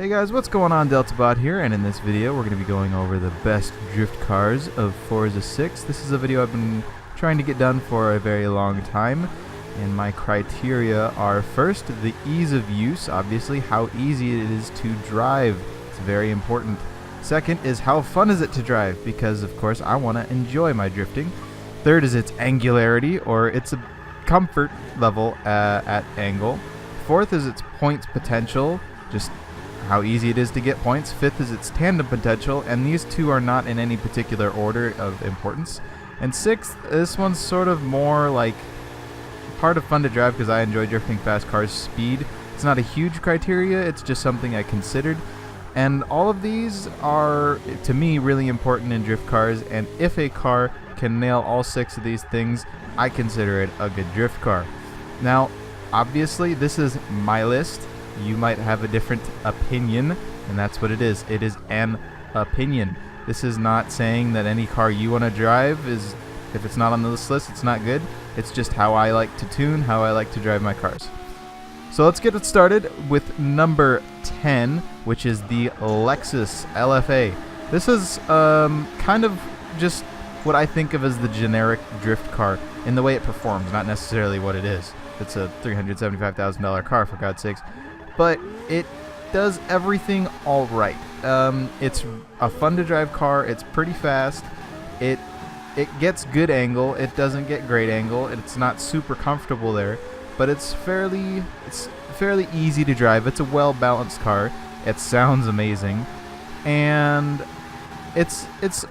Hey guys, what's going on? DeltaBot here, and in this video we're going to be going over the best drift cars of Forza 6. This is a video I've been trying to get done for a very long time, and my criteria are first, the ease of use, obviously how easy it is to drive. It's very important. Second is how fun is it to drive, because of course I want to enjoy my drifting. Third is its angularity, or its comfort level at angle. Fourth is its points potential, just how easy it is to get points. Fifth is its tandem potential, and these two are not in any particular order of importance. And sixth, this one's sort of more like part of fun to drive because I enjoy drifting fast cars. Speed, it's not a huge criteria, it's just something I considered. And all of these are, to me, really important in drift cars, and if a car can nail all six of these things, I consider it a good drift car. Now, obviously, this is my list. You might have a different opinion, and that's what it is. It is an opinion. This is not saying that any car you want to drive is, if it's not on this list, it's not good. It's just how I like to tune, how I like to drive my cars. So let's get it started with number 10, which is the Lexus LFA. This is kind of just what I think of as the generic drift car in the way it performs, not necessarily what it is. It's a $375,000 car, for God's sakes. But it does everything all right. It's a fun to drive car. It's pretty fast. It gets good angle. It doesn't get great angle. It's not super comfortable there, but it's fairly easy to drive. It's a well balanced car. It sounds amazing, and it's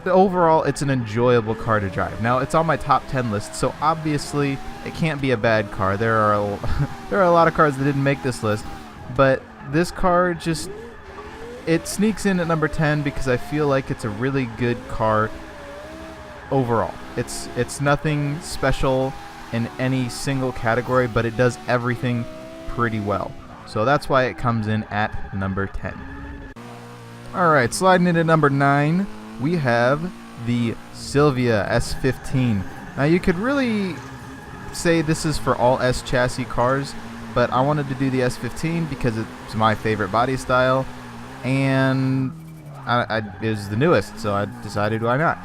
overall it's an enjoyable car to drive. Now it's on my top 10 list, so obviously it can't be a bad car. There are a lot of cars that didn't make this list. But this car it sneaks in at number 10 because I feel like it's a really good car overall. It's nothing special in any single category, but it does everything pretty well. So that's why it comes in at number 10. Alright, sliding into number 9, we have the Silvia S15. Now you could really say this is for all S chassis cars, but I wanted to do the S15 because it's my favorite body style, and it was the newest, so I decided why not.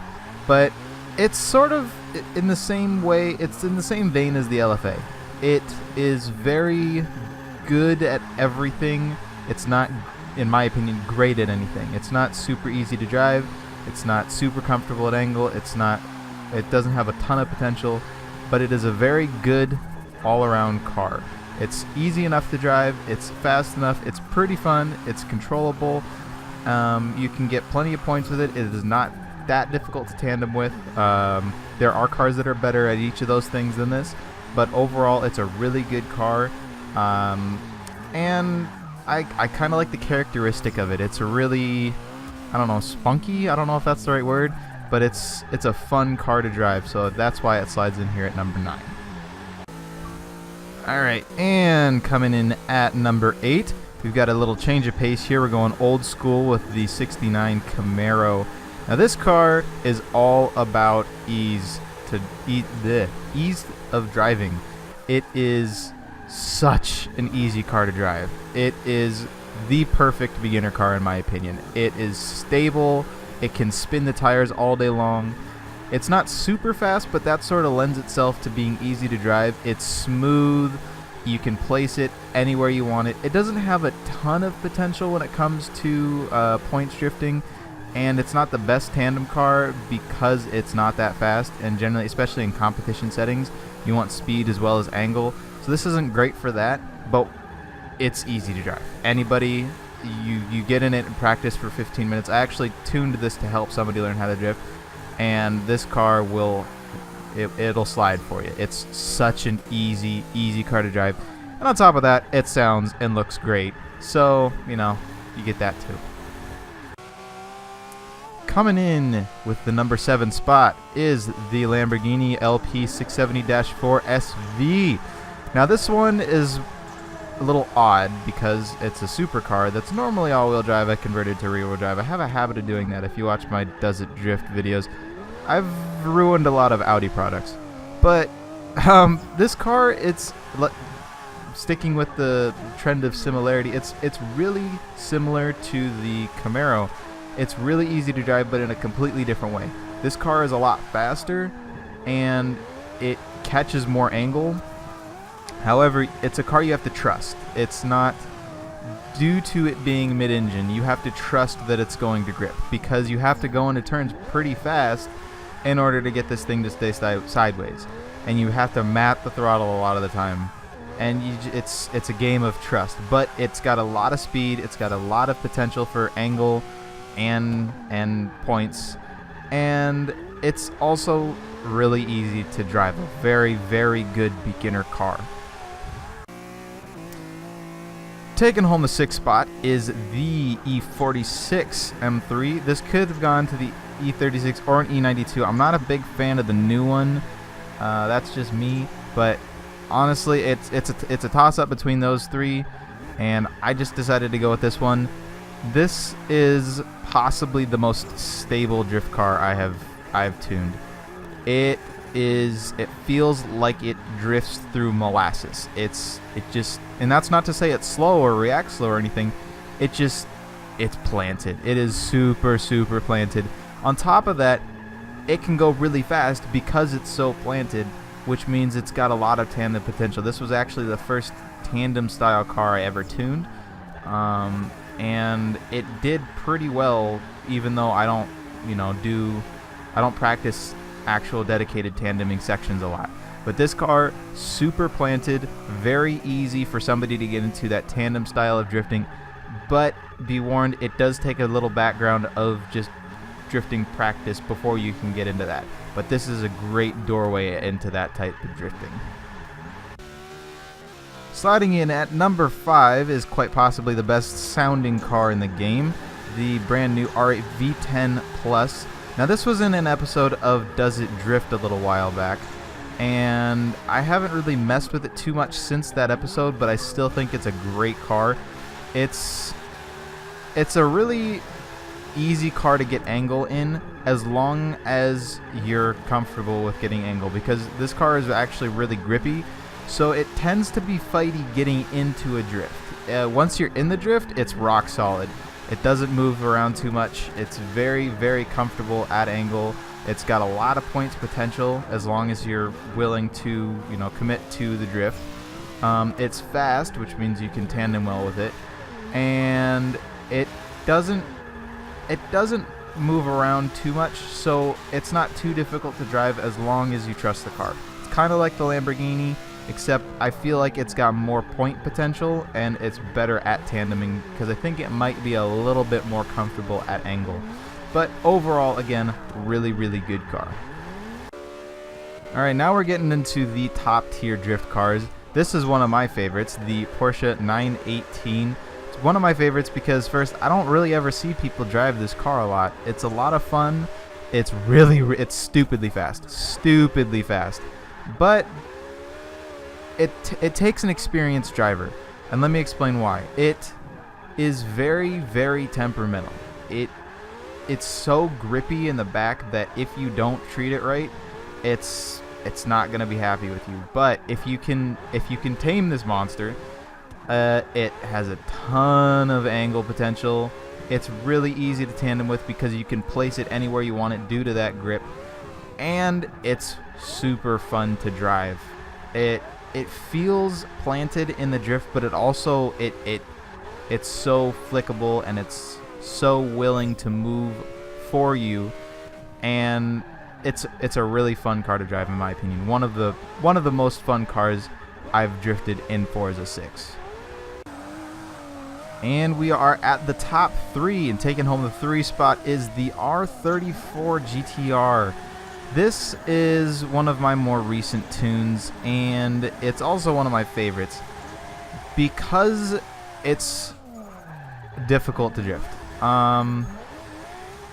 But it's sort of in the same way, it's in the same vein as the LFA. It is very good at everything. It's not, in my opinion, great at anything. It's not super easy to drive. It's not super comfortable at angle. It doesn't have a ton of potential, but it is a very good all-around car. It's easy enough to drive, it's fast enough, it's pretty fun, it's controllable, you can get plenty of points with it. It is not that difficult to tandem with. There are cars that are better at each of those things than this, but overall it's a really good car, and I kind of like the characteristic of it. It's a really, I don't know, spunky, I don't know if that's the right word, but it's a fun car to drive, so that's why it slides in here at number 9. Alright, and coming in at number 8, we've got a little change of pace here. We're going old school with the 69 Camaro. Now this car is all about ease of driving. It is such an easy car to drive. It is the perfect beginner car in my opinion. It is stable, it can spin the tires all day long. It's not super fast, but that sort of lends itself to being easy to drive. It's smooth. You can place it anywhere you want it. It doesn't have a ton of potential when it comes to points drifting, and it's not the best tandem car because it's not that fast, and generally, especially in competition settings, you want speed as well as angle. So this isn't great for that, but it's easy to drive. Anybody, you get in it and practice for 15 minutes. I actually tuned this to help somebody learn how to drift, and this car it'll slide for you. It's such an easy car to drive, and on top of that, it sounds and looks great, so you get that too. Coming in with the number 7 spot is the Lamborghini LP670-4 SV. Now this one is a little odd because it's a supercar that's normally all-wheel drive. I converted to rear-wheel drive. I have a habit of doing that. If you watch my Does It Drift videos, I've ruined a lot of Audi products. But this car, it's sticking with the trend of similarity, it's really similar to the Camaro. It's really easy to drive, but in a completely different way. This car is a lot faster, and it catches more angle. However, it's a car you have to trust. It's not, due to it being mid-engine, you have to trust that it's going to grip, because you have to go into turns pretty fast in order to get this thing to stay sideways. And you have to map the throttle a lot of the time. And it's a game of trust. But it's got a lot of speed, it's got a lot of potential for angle and points. And it's also really easy to drive. A very, very good beginner car. Taking home the 6th spot is the E46 M3. This could have gone to the E36 or an E92. I'm not a big fan of the new one. That's just me. But honestly, it's a toss-up between those three, and I just decided to go with this one. This is possibly the most stable drift car I've tuned. It feels like it drifts through molasses. And that's not to say it's slow or reacts slow or anything. It's planted. It is super, super planted. On top of that, it can go really fast because it's so planted, which means it's got a lot of tandem potential. This was actually the first tandem style car I ever tuned, and it did pretty well, even though I don't practice actual dedicated tandeming sections a lot. But this car, super planted, very easy for somebody to get into that tandem style of drifting. But be warned, it does take a little background of just drifting practice before you can get into that. But this is a great doorway into that type of drifting. Sliding in at number 5 is quite possibly the best sounding car in the game, the brand new R8 V10 Plus. Now this was in an episode of Does It Drift a little while back, and I haven't really messed with it too much since that episode, but I still think it's a great car. It's a really easy car to get angle in, as long as you're comfortable with getting angle, because this car is actually really grippy, so it tends to be fighty getting into a drift. Once you're in the drift, it's rock solid. It doesn't move around too much. It's very, very comfortable at angle. It's got a lot of points potential as long as you're willing to, commit to the drift. It's fast, which means you can tandem well with it, and it doesn't move around too much, so it's not too difficult to drive as long as you trust the car. It's kind of like the Lamborghini, except I feel like it's got more point potential and it's better at tandeming, because I think it might be a little bit more comfortable at angle. But overall, again, really, really good car. Alright, now we're getting into the top tier drift cars. This is one of my favorites, the Porsche 918. It's one of my favorites because, first, I don't really ever see people drive this car a lot. It's a lot of fun. It's stupidly fast. But it takes an experienced driver, and let me explain why. It is very, very temperamental. It's so grippy in the back that if you don't treat it right, it's not gonna be happy with you. But if you can tame this monster, it has a ton of angle potential. It's really easy to tandem with because you can place it anywhere you want it due to that grip, and it's super fun to drive. It feels planted in the drift, but it also it's so flickable, and it's so willing to move for you, and it's a really fun car to drive, in my opinion. One of the most fun cars I've drifted in Forza 6. And we are at the top 3, and taking home the 3 spot is the R34 GTR. This is one of my more recent tunes, and it's also one of my favorites because it's difficult to drift.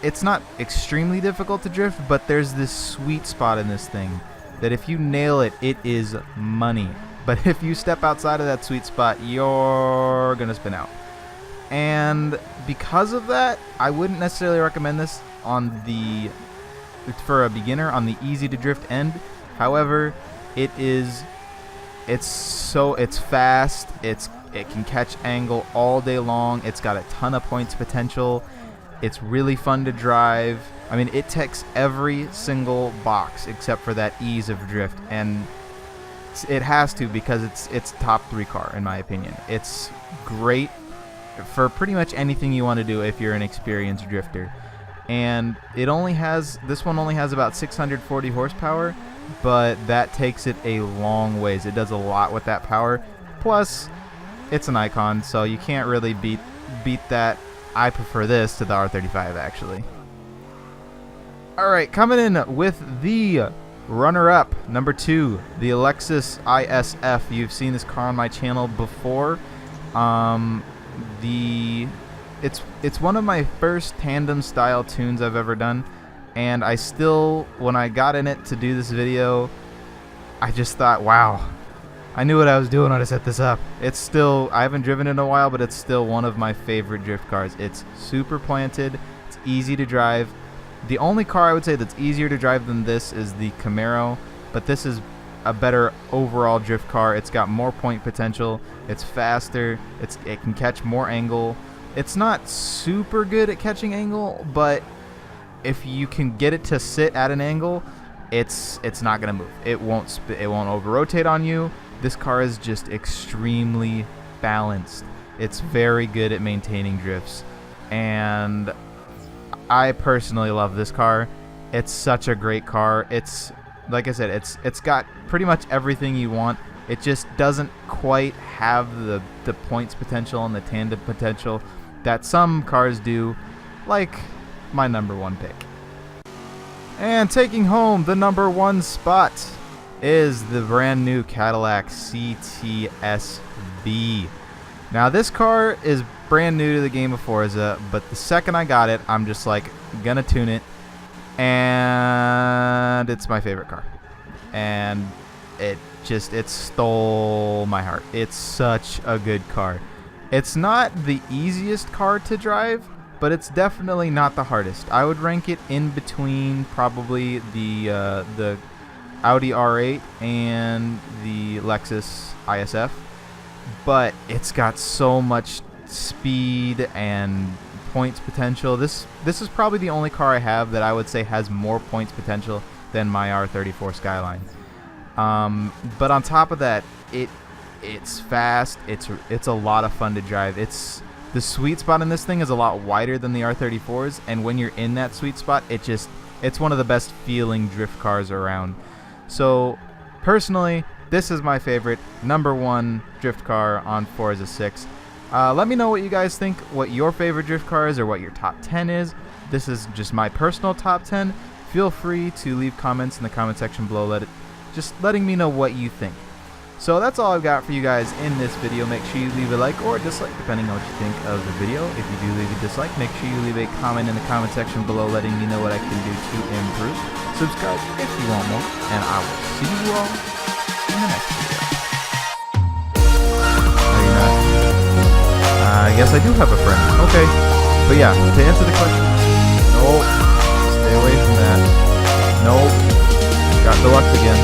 It's not extremely difficult to drift, but there's this sweet spot in this thing that if you nail it, it is money. But if you step outside of that sweet spot, you're gonna spin out. And because of that, I wouldn't necessarily recommend this for a beginner on the easy to drift end. However, it is it's fast, it can catch angle all day long, it's got a ton of points potential, it's really fun to drive. I mean, it ticks every single box except for that ease of drift, and it has to, because it's top 3 car in my opinion. It's great for pretty much anything you want to do if you're an experienced drifter. And this one only has about 640 horsepower, but that takes it a long ways. It does a lot with that power. Plus, it's an icon, so you can't really beat that. I prefer this to the R35 actually. Alright, coming in with the runner-up, number 2, the Lexus ISF. You've seen this car on my channel before. It's one of my first tandem style tunes I've ever done, and I still, when I got in it to do this video, I just thought, wow, I knew what I was doing when I set this up. It's still, I haven't driven it in a while, but it's still one of my favorite drift cars. It's super planted, it's easy to drive. The only car I would say that's easier to drive than this is the Camaro, but this is a better overall drift car. It's got more point potential, it's faster, it can catch more angle. It's not super good at catching angle, but if you can get it to sit at an angle, it's not gonna move. It won't over rotate on you. This car is just extremely balanced. It's very good at maintaining drifts, and I personally love this car. It's such a great car. It's, like I said, it's got pretty much everything you want. It just doesn't quite have the points potential and the tandem potential that some cars do, like my number 1 pick. And taking home the number 1 spot is the brand new Cadillac CTS-V. Now this car is brand new to the game of Forza, but the second I got it, I'm just like gonna tune it, and it's my favorite car. And it stole my heart. It's such a good car. It's not the easiest car to drive, but it's definitely not the hardest. I would rank it in between probably the Audi R8 and the Lexus ISF, but it's got so much speed and points potential. This is probably the only car I have that I would say has more points potential than my R34 Skyline. But on top of that, it's fast. It's a lot of fun to drive. The sweet spot in this thing is a lot wider than the R34's, and when you're in that sweet spot, it's one of the best feeling drift cars around. So personally, this is my favorite number 1 drift car on Forza 6. Let me know what you guys think, what your favorite drift car is, or what your top 10 is. This is just my personal top 10. Feel free to leave comments in the comment section below, just letting me know what you think. So that's all I've got for you guys in this video. Make sure you leave a like or a dislike depending on what you think of the video. If you do leave a dislike, make sure you leave a comment in the comment section below letting me know what I can do to improve. Subscribe if you want more, and I will see you all in the next video. No, you're not. I guess I do have a friend. Okay. But yeah, to answer the question, no, stay away from that. No, got deluxe again.